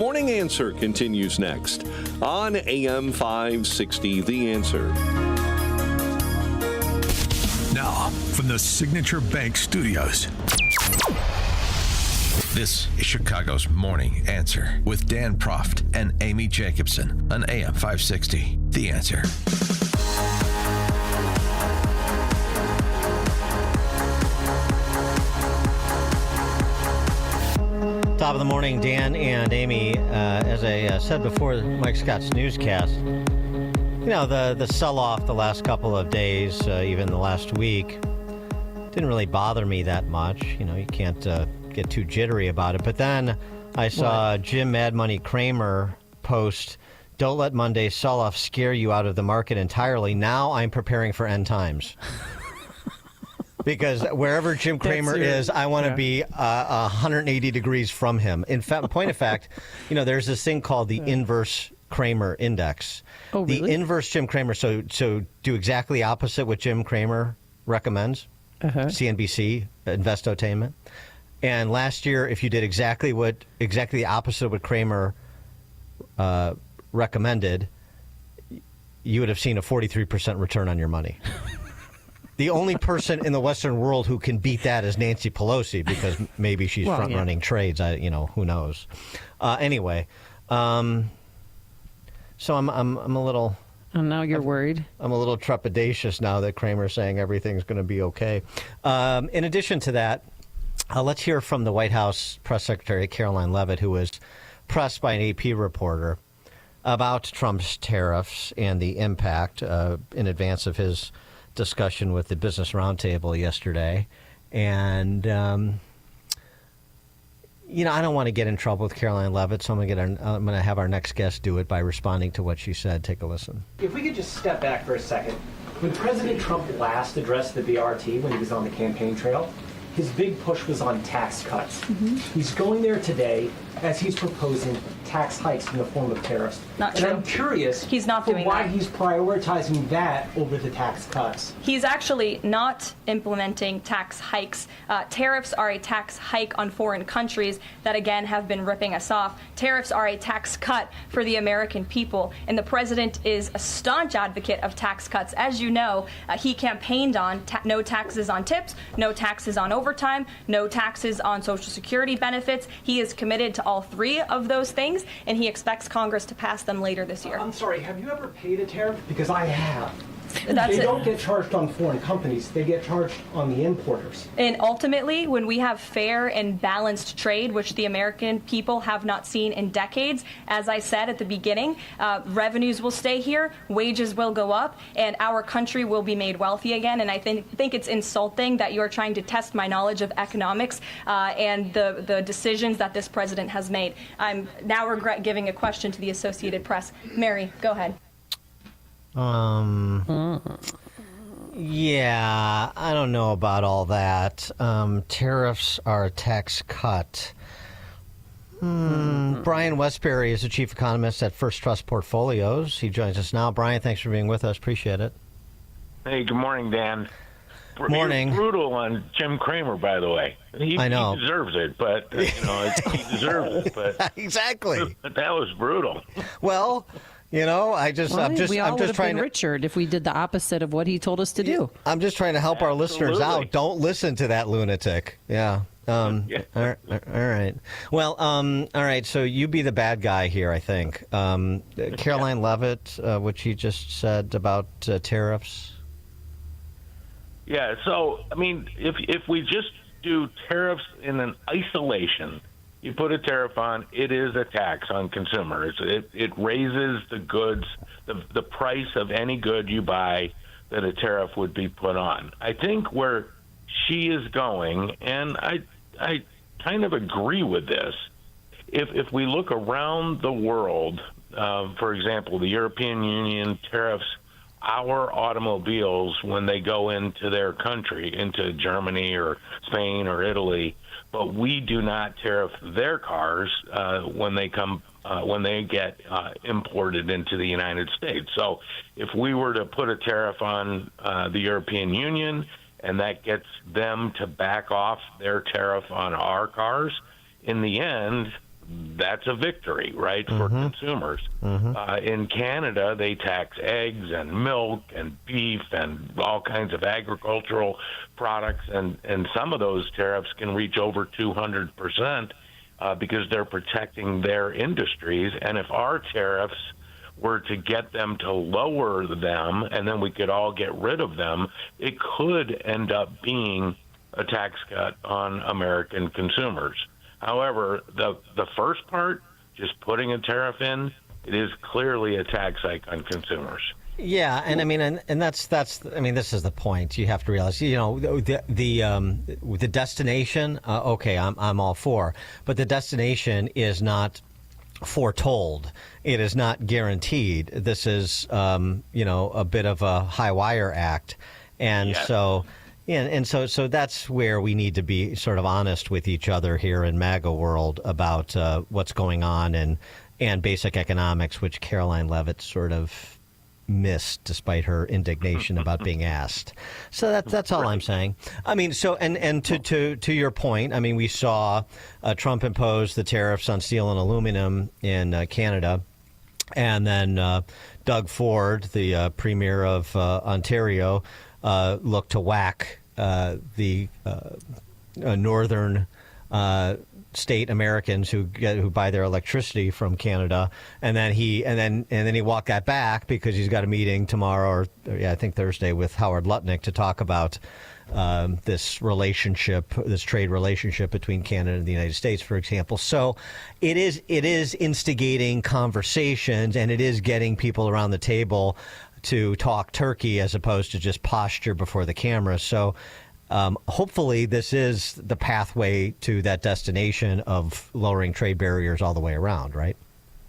Morning Answer continues next on AM 560, The Answer. Now, from the Signature Bank Studios. This is Chicago's Morning Answer with Dan Proft and Amy Jacobson on AM 560, The Answer. Top of the morning, Dan and Amy. As I said before, Mike Scott's newscast, the sell-off the last couple of days, even the last week, didn't really bother me that much. You can't get too jittery about it. But then I saw Jim Mad Money Cramer post, "Don't let Monday's sell-off scare you out of the market entirely. Now I'm preparing for end times." Because wherever Jim Cramer is, I want to be 180 degrees from him. In fact, point of fact, there's this thing called the inverse Cramer index. Oh, really? The inverse Jim Cramer. So do exactly opposite what Jim Cramer recommends. CNBC, Investotainment. And last year, if you did exactly the opposite of what Cramer recommended, you would have seen a 43% return on your money. The only person in the Western world who can beat that is Nancy Pelosi, because maybe she's front-running trades. Who knows? Anyway, so I'm a little. And now you're worried. I'm a little trepidatious now that Cramer's saying everything's going to be okay. In addition to that, let's hear from the White House Press Secretary Caroline Leavitt, who was pressed by an AP reporter about Trump's tariffs and the impact in advance of his discussion with the Business Roundtable yesterday. And, I don't want to get in trouble with Caroline Leavitt, so I'm going to have our next guest do it by responding to what she said. Take a listen. If we could just step back for a second. When President Trump last addressed the BRT when he was on the campaign trail, his big push was on tax cuts. He's going there today as he's proposing tax hikes in the form of tariffs. Not true. And I'm curious he's not doing why that. He's prioritizing that over the tax cuts. He's actually not implementing tax hikes. Tariffs are a tax hike on foreign countries that, again, have been ripping us off. Tariffs are a tax cut for the American people, and the president is a staunch advocate of tax cuts. As you know, he campaigned on no taxes on tips, no taxes on overtime, no taxes on Social Security benefits. He is committed to all three of those things, and he expects Congress to pass them later this year. I'm sorry, have you ever paid a tariff? Because I have. That's they it. don't get charged on foreign companies. They get charged on the importers. And ultimately, when we have fair and balanced trade, which the American people have not seen in decades, as I said at the beginning, revenues will stay here, wages will go up, and our country will be made wealthy again. And I think it's insulting that you're trying to test my knowledge of economics and the decisions that this president has made. I'm now regret giving a question to the Associated Press. Mary, go ahead. Yeah, I don't know about all that. Tariffs are a tax cut. Brian Wesbury is the chief economist at First Trust Portfolios. He joins us now. Brian, thanks for being with us. Appreciate it. Hey, good morning, Dan. Morning. You're brutal on Jim Cramer, by the way. I know. He deserves it, but he deserves it. But exactly. But that was brutal. Well, I'm just we all would have trying been to. Richard if we did the opposite of what he told us to do. I'm just trying to help our listeners Absolutely. out. Don't listen to that lunatic. Yeah. All right. Well, all right. So you be the bad guy here, I think. Caroline Leavitt, what she just said about tariffs. Yeah. So I mean, if we just do tariffs in an isolation, you put a tariff on, it is a tax on consumers. It raises the goods, the price of any good you buy that a tariff would be put on. I think where she is going, and I kind of agree with this, if we look around the world, for example, the European Union tariffs our automobiles when they go into their country, into Germany or Spain or Italy, but we do not tariff their cars when they come when they get imported into the United States. So if we were to put a tariff on the European Union and that gets them to back off their tariff on our cars, in the end, that's a victory, right, for consumers. In Canada, they tax eggs and milk and beef and all kinds of agricultural products, and some of those tariffs can reach over 200% because they're protecting their industries. And if our tariffs were to get them to lower them and then we could all get rid of them, it could end up being a tax cut on American consumers. However, the first part, just putting a tariff in, it is clearly a tax hike on consumers. Yeah, and I mean, and that's I mean, this is the point. You have to realize, you know, the destination. Okay, I'm all for, but the destination is not foretold. It is not guaranteed. This is, you know, a bit of a high wire act, and so. Yeah, and so that's where we need to be sort of honest with each other here in MAGA world about what's going on and basic economics, which Caroline Leavitt sort of missed despite her indignation about being asked. So that's all I'm saying. I mean, so and to your point, I mean, we saw Trump impose the tariffs on steel and aluminum in Canada, and then Doug Ford, the premier of Ontario, looked to whack the northern state Americans who buy their electricity from Canada, and then he walked that back because he's got a meeting tomorrow, or I think Thursday, with Howard Lutnick to talk about this trade relationship between Canada and the United States, for example. So it is instigating conversations, and it is getting people around the table to talk turkey as opposed to just posture before the camera. So hopefully this is the pathway to that destination of lowering trade barriers all the way around, right?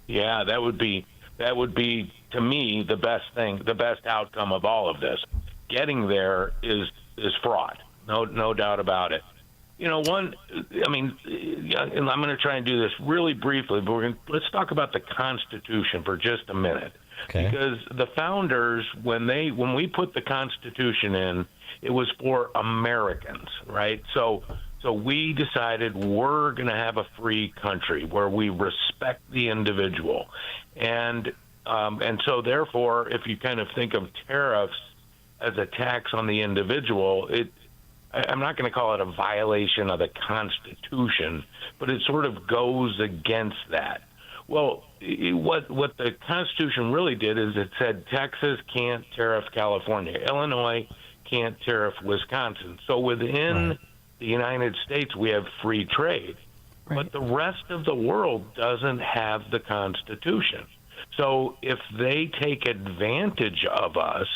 Yeah, that would be to me the best thing, the best outcome of all of this. Getting there is fraught, no doubt about it. You know, and I'm going to try and do this really briefly, but let's talk about the Constitution for just a minute. Okay. Because the founders, when we put the Constitution in, it was for Americans, right? So we decided we're going to have a free country where we respect the individual, and so therefore, if you kind of think of tariffs as a tax on the individual, I'm not going to call it a violation of the Constitution, but it sort of goes against that. Well, what the Constitution really did is it said Texas can't tariff California, Illinois can't tariff Wisconsin. So within the United States, we have free trade. Right. But the rest of the world doesn't have the Constitution. So if they take advantage of us,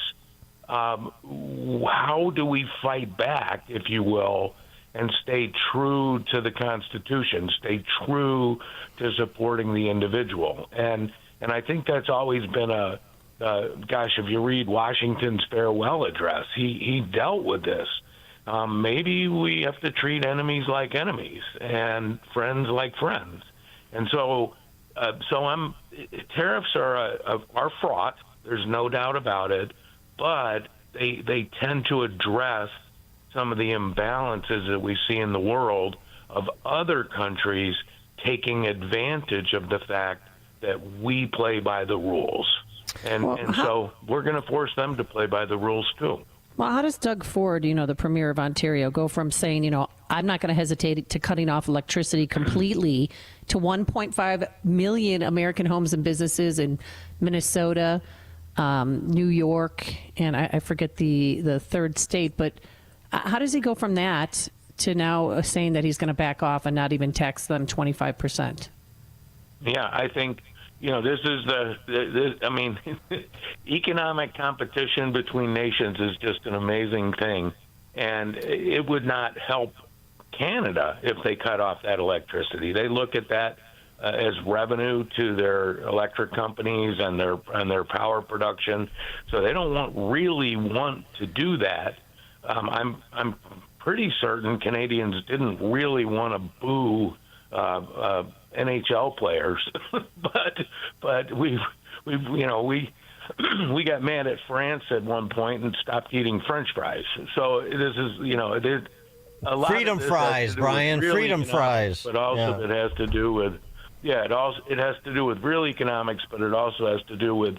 how do we fight back, if you will, and stay true to the Constitution, stay true to supporting the individual? And I think that's always been if you read Washington's farewell address, he dealt with this. Maybe we have to treat enemies like enemies and friends like friends. And so tariffs are fraught. There's no doubt about it, but they tend to address some of the imbalances that we see in the world of other countries taking advantage of the fact that we play by the rules. So we're going to force them to play by the rules too. Well, how does Doug Ford, the premier of Ontario, go from saying, I'm not going to hesitate to cutting off electricity completely to 1.5 million American homes and businesses in Minnesota, New York, and I forget the third state, but how does he go from that to now saying that he's going to back off and not even tax them 25%? Yeah, I think, this is economic competition between nations is just an amazing thing. And it would not help Canada if they cut off that electricity. They look at that as revenue to their electric companies and their power production. So they don't really want to do that. I'm pretty certain Canadians didn't really want to boo NHL players, but we got mad at France at one point and stopped eating French fries. So this is a lot freedom of this fries, Brian. really Freedom fries. But also it has to do with Yeah, it has to do with real economics, but it also has to do with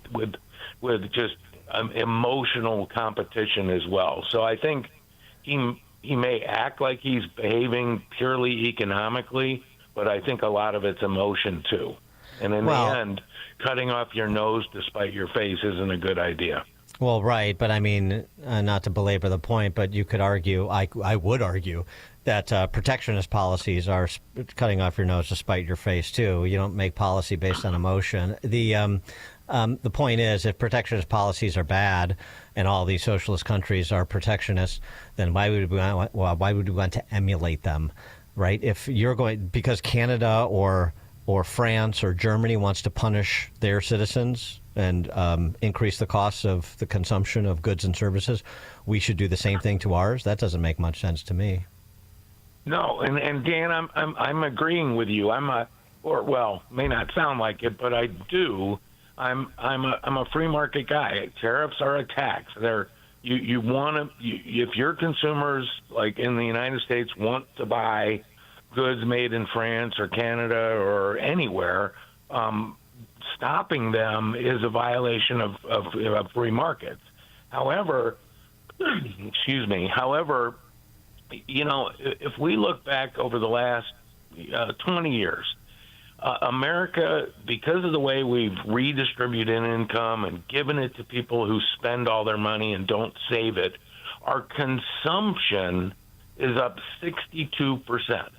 just emotional competition as well. So I think he may act like he's behaving purely economically, but I think a lot of it's emotion too. And in the end, cutting off your nose to spite your face isn't a good idea. Well, right, but I mean, not to belabor the point, but you could argue, I would argue, that protectionist policies are cutting off your nose to spite your face too. You don't make policy based on emotion. The point is, if protectionist policies are bad, and all these socialist countries are protectionist, then why would we want to emulate them, right? If you're going because Canada or France or Germany wants to punish their citizens and increase the costs of the consumption of goods and services, we should do the same thing to ours? That doesn't make much sense to me. No, and Dan, I'm agreeing with you. May not sound like it, but I do. I'm a free market guy. Tariffs are a tax. You want to if your consumers like in the United States want to buy goods made in France or Canada or anywhere, stopping them is a violation of free markets. However, excuse me. However, if we look back over the last 20 years, America, because of the way we've redistributed income and given it to people who spend all their money and don't save it, our consumption is up 62%.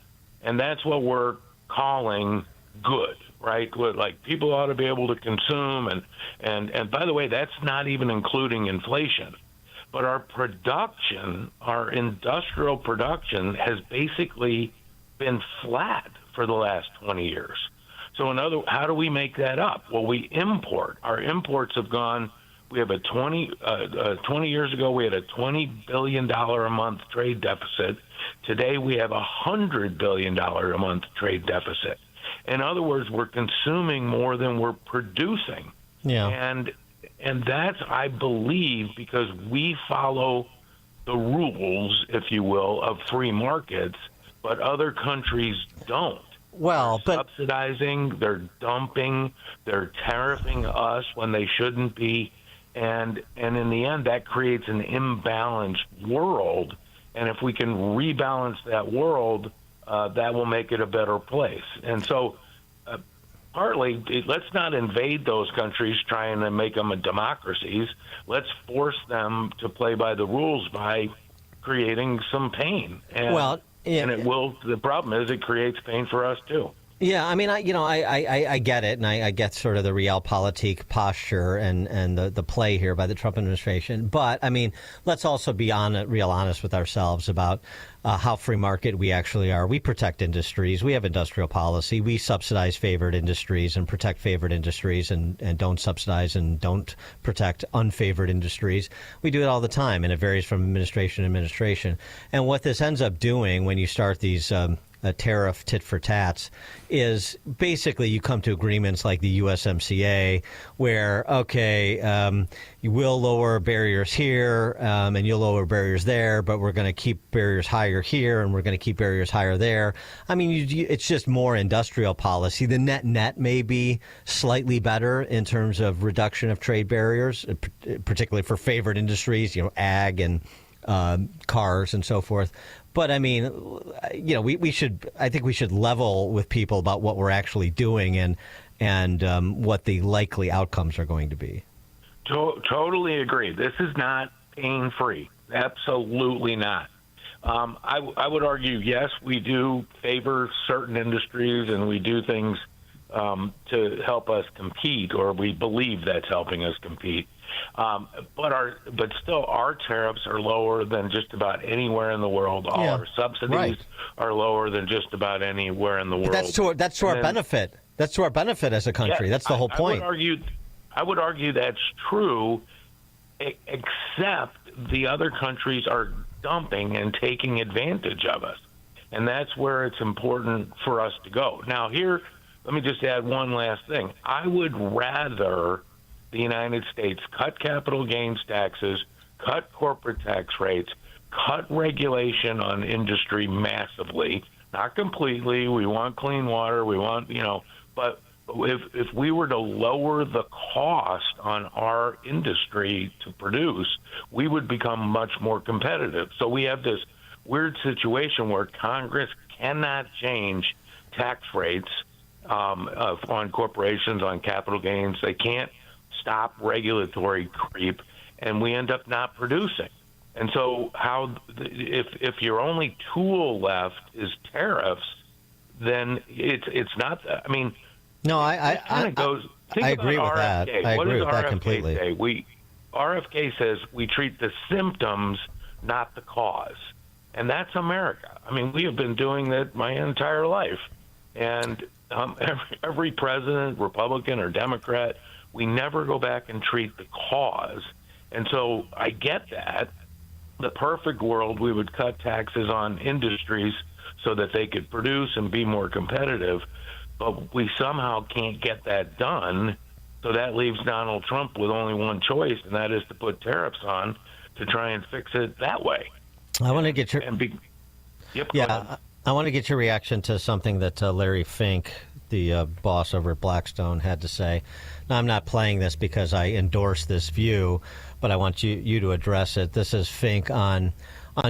And that's what we're calling good, right? Like people ought to be able to consume. And by the way, that's not even including inflation. But our production, our industrial production, has basically been flat for the last 20 years. So how do we make that up? Well, we import. Our imports have gone. We have 20 years ago, we had a $20 billion a month trade deficit. Today, we have a $100 billion a month trade deficit. In other words, we're consuming more than we're producing. Yeah. And that's, I believe, because we follow the rules, if you will, of free markets, but other countries don't. Well, they're subsidizing, they're dumping, they're tariffing us when they shouldn't be. And in the end, that creates an imbalanced world. And if we can rebalance that world, that will make it a better place. And so partly, let's not invade those countries trying to make them democracies. Let's force them to play by the rules by creating some pain. And it will. The problem is it creates pain for us, too. Yeah, I mean, I get it, and I get sort of the realpolitik posture and the play here by the Trump administration. But, I mean, let's also be real honest with ourselves about how free market we actually are. We protect industries. We have industrial policy. We subsidize favored industries and protect favored industries and don't subsidize and don't protect unfavored industries. We do it all the time, and it varies from administration to administration. And what this ends up doing when you start these a tariff tit for tats is basically you come to agreements like the USMCA where, you will lower barriers here and you'll lower barriers there, but we're going to keep barriers higher here and we're going to keep barriers higher there. I mean, it's just more industrial policy. The net may be slightly better in terms of reduction of trade barriers, particularly for favored industries, ag and cars and so forth. But I mean, I think we should level with people about what we're actually doing and what the likely outcomes are going to be. Totally agree. This is not pain-free. Absolutely not. I would argue, yes, we do favor certain industries and we do things to help us compete, or we believe that's helping us compete. But still, our tariffs are lower than just about anywhere in the world. All our subsidies are lower than just about anywhere in the world. That's to our benefit. That's to our benefit as a country. That's the whole point. I would argue that's true, except the other countries are dumping and taking advantage of us, and that's where it's important for us to go. Now, here, let me just add one last thing. I would rather the United States cut capital gains taxes, cut corporate tax rates, cut regulation on industry massively, not completely. We want clean water. We want, But if we were to lower the cost on our industry to produce, we would become much more competitive. So we have this weird situation where Congress cannot change tax rates on corporations, on capital gains. They can't stop regulatory creep, and we end up not producing. And so if your only tool left is tariffs, then it's not. I mean, no, I agree with that. I agree with that completely. RFK says we treat the symptoms, not the cause, and that's America. I mean, we have been doing that my entire life, and every president, Republican or Democrat, we never go back and treat the cause. And so I get that. The perfect world, we would cut taxes on industries so that they could produce and be more competitive, but we somehow can't get that done. So that leaves Donald Trump with only one choice, and that is to put tariffs on to try and fix it that way. I want to get your I want to get your reaction to something that Larry Fink, the boss over at Blackstone, had to say. Now, I'm not playing this because I endorse this view, but I want you to address it. This is Fink on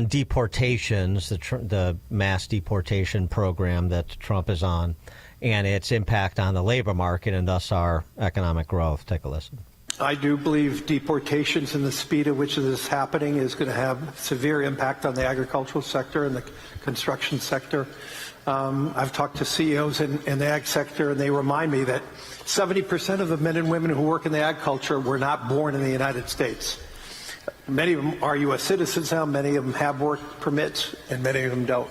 deportations, the mass deportation program that Trump is on, and its impact on the labor market and thus our economic growth. Take a listen. I do believe deportations and the speed at which this is happening is going to have severe impact on the agricultural sector and the construction sector. I've talked to CEOs in the ag sector, and they remind me that 70% of the men and women who work in the agriculture were not born in the United States. Many of them are U.S. citizens now, many of them have work permits, and many of them don't.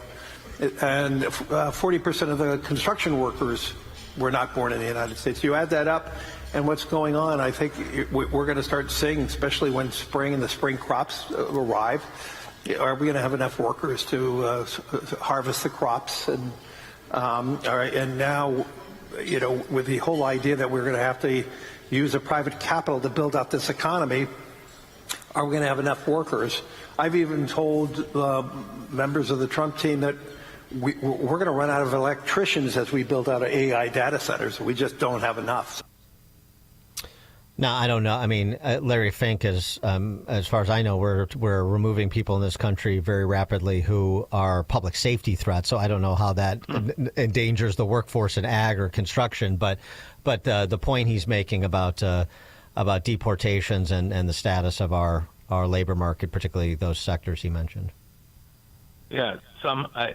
And 40% of the construction workers were not born in the United States. You add that up, and what's going on, I think we're going to start seeing, especially when spring and the spring crops arrive, are we going to have enough workers to harvest the crops? And and now, with the whole idea that we're going to have to use a private capital to build out this economy, are we going to have enough workers? I've even told members of the Trump team that we're going to run out of electricians as we build out AI data centers. We just don't have enough. No, I don't know. I mean, Larry Fink is, as far as I know, we're removing people in this country very rapidly who are public safety threats. So I don't know how that endangers the workforce in ag or construction. But the point he's making about deportations and the status of our labor market, particularly those sectors he mentioned. Yeah, I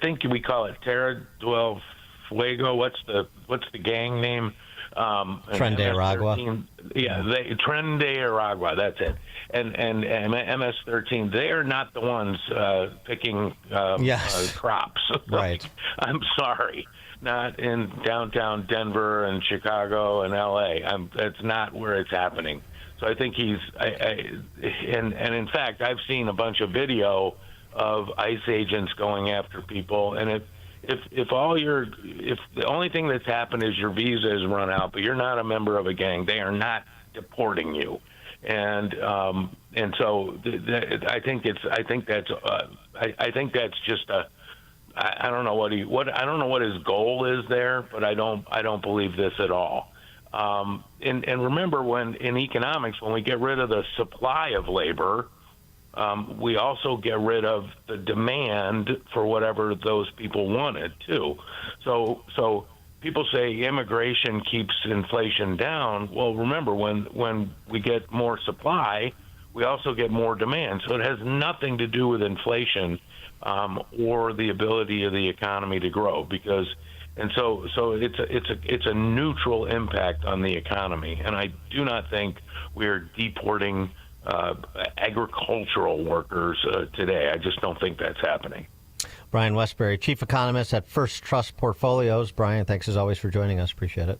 think we call it Terra del Fuego. What's the gang name? Tren de Aragua. Yeah, Tren de Aragua. That's it. And MS-13. They are not the ones picking crops. Right. I'm sorry. Not in downtown Denver and Chicago and L.A. That's not where it's happening. So I think and in fact, I've seen a bunch of video of ICE agents going after people, and if the only thing that's happened is your visa has run out, but you're not a member of a gang, they are not deporting you, and so I think that's just I don't know I don't know what his goal is there, but I don't believe this at all. And remember, in economics, when we get rid of the supply of labor, we also get rid of the demand for whatever those people wanted too. So people say immigration keeps inflation down. Well, remember, when we get more supply, we also get more demand. So it has nothing to do with inflation or the ability of the economy to grow, so it's a neutral impact on the economy, and I do not think we're deporting agricultural workers today. I just don't think that's happening. Brian Wesbury, Chief Economist at First Trust Portfolios. Brian, thanks as always for joining us. Appreciate it.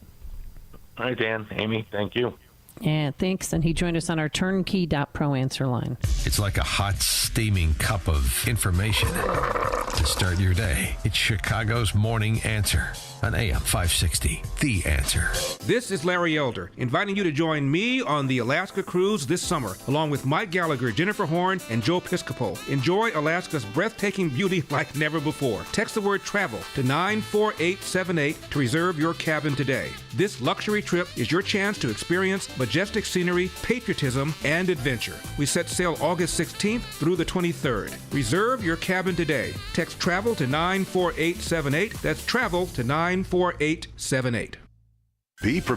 All right, Dan, Amy, thank you. Yeah, thanks. And he joined us on our turnkey.pro answer line. It's like a hot, steaming cup of information to start your day. It's Chicago's Morning Answer on AM 560. The Answer. This is Larry Elder, inviting you to join me on the Alaska cruise this summer, along with Mike Gallagher, Jennifer Horn, and Joe Piscopo. Enjoy Alaska's breathtaking beauty like never before. Text the word travel to 94878 to reserve your cabin today. This luxury trip is your chance to experience majestic scenery, patriotism, and adventure. We set sail August 16th through the 23rd. Reserve your cabin today. Text travel to 94878. That's travel to 94878. Be prepared.